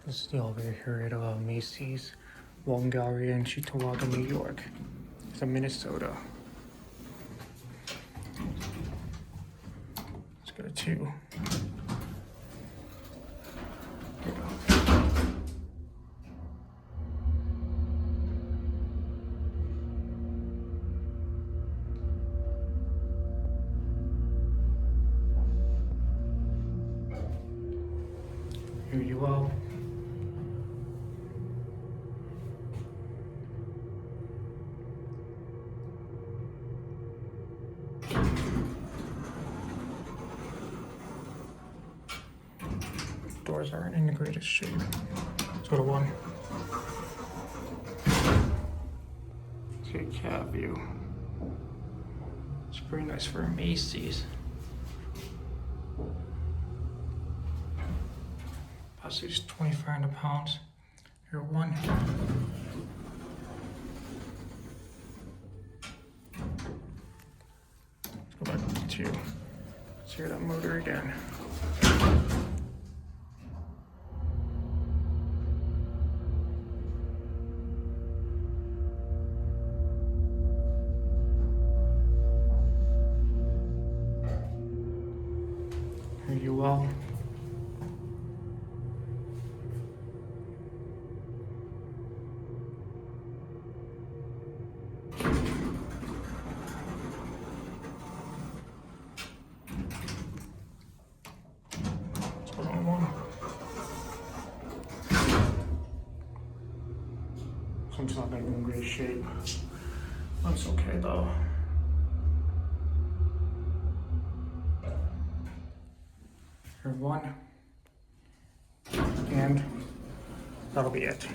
This is the elevator here at Macy's, Walden, Galleria in Cheektowaga, New York. It's in Minnesota. Let's go to 2. Here you are. Doors aren't in the greatest shape. Let's go to 1. Let's get a cab view. It's pretty nice for a Macy's. Possibly just 2,500 pounds. Here, 1. Let's go back to 2. Let's hear that motor again. Here you are. Some's not gonna be in great shape. That's okay though. Here, 1. And that'll be it.